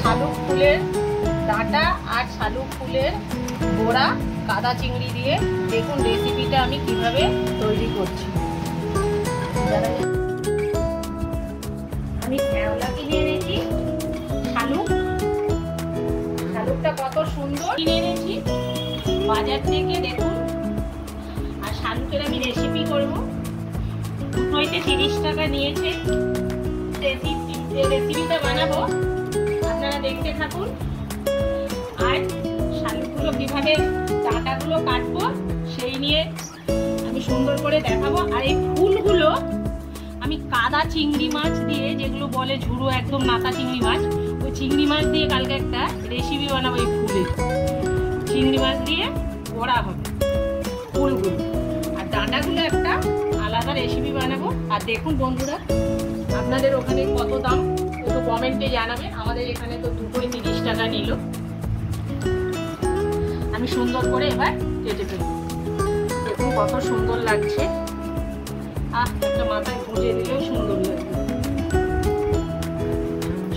শালুক ফুলের ডাঁটা আর শালুক ফুলের বড়া কাদা চিংড়ি দিয়ে দেখুন রেসিপিটা আমি কিভাবে তৈরি করছি। আমি শ্যাওলা কিনে এনেছি, শালুকটা কত সুন্দর কিনে এনেছি বাজার থেকে দেখুন। আর শালুকের আমি রেসিপি করব, দুটোইতে 30 টাকা নিয়েছে। রেসিপিটা বানাবো, আপনারা দেখতে থাকুন। আর শালুকগুলো কিভাবে ডাঁটাগুলো কাটবো সেই নিয়ে আমি সুন্দর করে দেখাবো। আর এই ফুলগুলো আমি কাদা চিংড়ি মাছ দিয়ে, যেগুলো বলে ঝুড়ো একদম নাতা চিংড়ি মাছ, ওই চিংড়ি মাছ দিয়ে কালকে একটা রেসিপি বানাবো। এই ফুলের চিংড়ি মাছ দিয়ে বড়া হবে ফুলগুলো, আর ডাঁটাগুলো একটা আলাদা রেসিপি বানাবো। আর দেখুন বন্ধুরা, আপনাদের ওখানে কত দাম একটু কমেন্টে জানাবেন। আমাদের এখানে তো দুটোই 30 টাকা নিল। আমি সুন্দর করে এবার কেটে ফেলব। দেখুন কত সুন্দর লাগছে। একটা মাথায় ভুজে দিলেও সুন্দর লাগবে।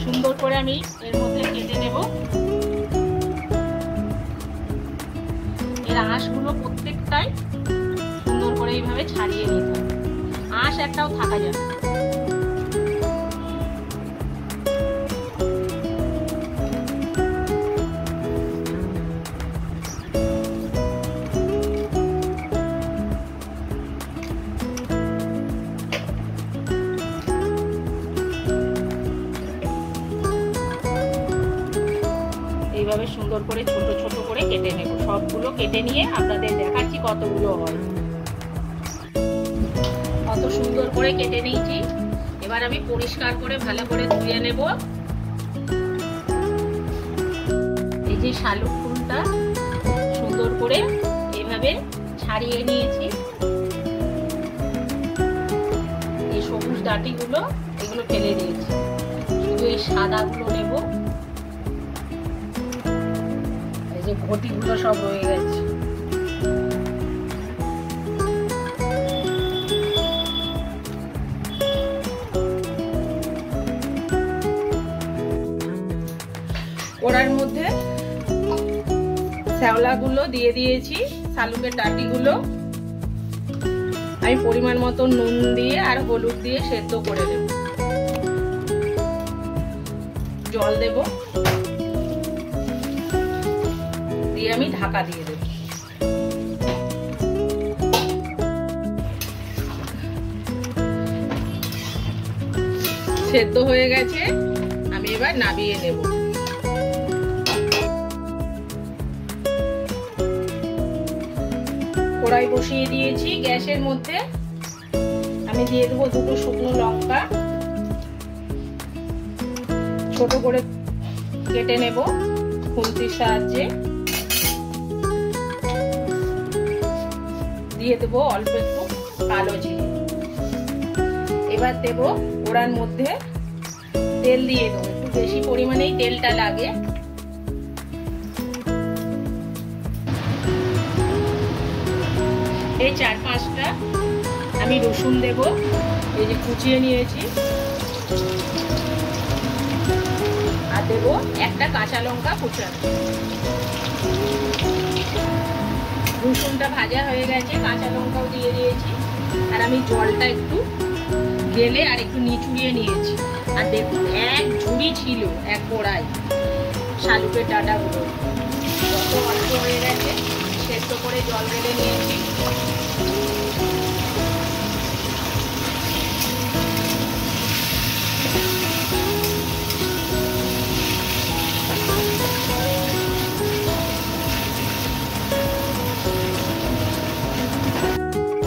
সুন্দর করে আমি এর মধ্যে কেটে নেব। এর আঁশগুলো প্রত্যেকটাই সুন্দর করে এইভাবে ছাড়িয়ে নিতে হবে, আঁশ একটাও থাকা যাবে। এইভাবে সুন্দর করে ছোট ছোট করে কেটে নেব। সবগুলো কেটে নিয়ে আপনাদের দেখাচ্ছি কতগুলো হয়। কত সুন্দর করে কেটে নিয়েছি। এবার আমি পরিষ্কার করে ভালো করে ধুয়ে নেব। এই যে শালুক ফুলটা সুন্দর করে এভাবে ছাড়িয়ে নিয়েছি। এই সবুজ ডাঁটিগুলো এগুলো ফেলে দিয়েছি, শুধু এই সাদাগুলো নেব। ঘটিগুলো সব রয়ে গেছে। ওড়ার মধ্যে শ্যাওলাগুলো দিয়ে দিয়েছি, শালুকের ডাঁটিগুলো আমি পরিমাণ মতো নুন দিয়ে আর হলুদ দিয়ে সেদ্ধ করে নেব। জল দেব, আমি ঢাকা দিয়ে দেব। সেদ্ধ হয়ে গেছে, আমি এবার নামিয়ে নেব। কড়াই বসিয়ে দিয়েছি গ্যাসের মধ্যে। আমি দিয়ে দেবো 2 শুকনো লঙ্কা, ছোট করে কেটে নেব খুন্তির সাহায্যে। দিয়ে দেবো অল্প একটু কালো জিরে। এবার দেব ওড়ার মধ্যে তেল দিয়ে দেবো, একটু বেশি পরিমাণেই তেলটা লাগে। এই 4-5টা আমি রসুন দেব, এই যে কুচিয়ে নিয়েছি। আর দেব একটা কাঁচা লঙ্কা কুচানো। রসুনটা ভাজা হয়ে গেছে, কাঁচা লঙ্কাও দিয়ে দিয়েছি। আর আমি জলটা একটু গেলে আর একটু নিচুড়িয়ে নিয়েছি। আর দেখুন এক ঝুড়ি ছিল এক কড়াই শালুকের ডাঁটাগুলো, যত অল্প হয়ে গেছে সেদ্ধ করে জল ঢেলে নিয়েছি।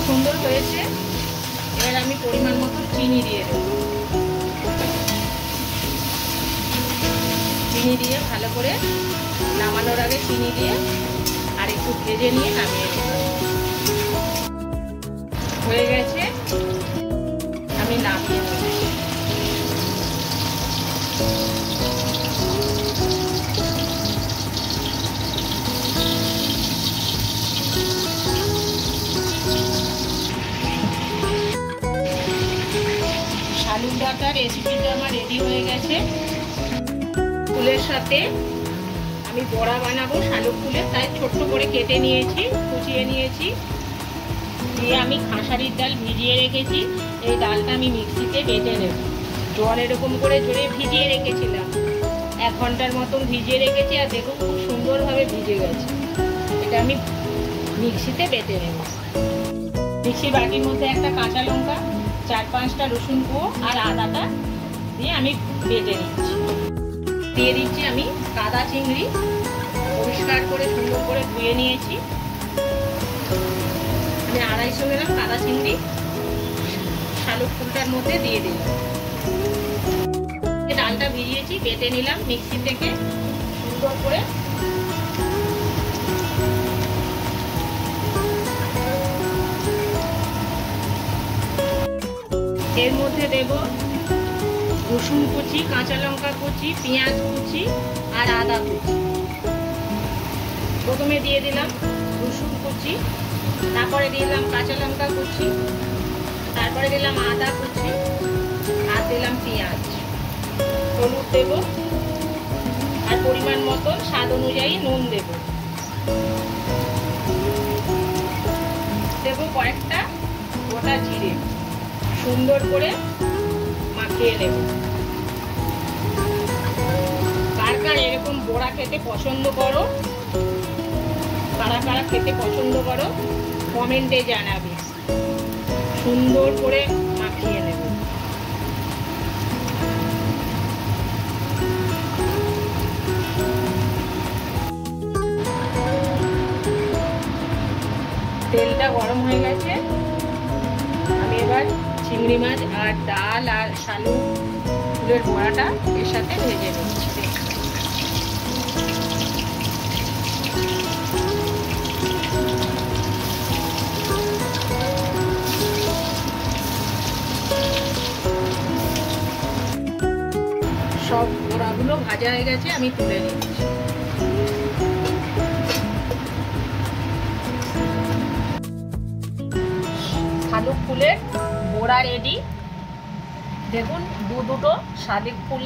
সুন্দর হয়েছে। এবার আমি পরিমাণ মতো চিনি দিয়ে দেব। চিনি দিয়ে ভালো করে নামানোর আগে চিনি দিয়ে আর একটু ভেজে নিয়ে নামিয়ে নেব। হয়ে গেছে, আমি নামিয়ে নেব। শালুক ডাঁটার রেসিপিটা আমার রেডি হয়ে গেছে। ফুলের সাথে আমি বড়া বানাবো শালুক ফুলের, তাই ছোট্ট করে কেটে নিয়েছি, কুচিয়ে নিয়েছি। দিয়ে আমি খাসারির ডাল ভিজিয়ে রেখেছি, এই ডালটা আমি মিক্সিতে বেটে নেব। জল এরকম করে জোরে ভিজিয়ে রেখেছিলাম, 1 ঘন্টার মতন ভিজিয়ে রেখেছি। আর দেখুন খুব সুন্দরভাবে ভিজে গেছে। এটা আমি মিক্সিতে বেটে নেব। মিক্সির বাটির মধ্যে একটা কাঁচা লঙ্কা, 4-5টা রসুন কুয়ো আর আদাটা দিয়ে আমি বেটে নিচ্ছি। দিয়ে দিচ্ছি আমি কাদা চিংড়ি, পরিষ্কার করে সুন্দর করে ধুয়ে নিয়েছি। আমি 250 গ্রাম কাদা চিংড়ি শালুক ফুলটার মধ্যে দিয়ে দিলাম। ডালটা ভিজিয়েছি, বেটে নিলাম মিক্সি থেকে সুন্দর করে। এর মধ্যে দেব রসুন কুচি, কাঁচা লঙ্কা কুচি, পেঁয়াজ কুচি আর আদা কুচি। প্রথমে দিয়ে দিলাম রসুন কুচি, তারপরে দিলাম কাঁচা লঙ্কা কুচি, তারপরে দিলাম আদা কুচি আর দিলাম পেঁয়াজ। হলুদ দেব আর পরিমাণ মতো স্বাদ অনুযায়ী নুন দেব। দেব কয়েকটা গোটা জিরে, সুন্দর করে মাখিয়ে নেব। কার কার এরকম বড়া খেতে পছন্দ করো, কারা কারা খেতে পছন্দ করো কমেন্টে জানাবে। সুন্দর করে মাখিয়ে নেব। তেলটা গরম হয়ে গেছে, আমি এবার চিংড়ি মাছ আর ডাল আর শালুক ফুলের বড়াটা এর সাথে ভেজে নিচ্ছি। সব বড়াগুলো ভাজা হয়ে গেছে, আমি তুলে নিচ্ছি। শালুক ফুলের বড়া রেডি। দেখুন দুটো শালুক ফুল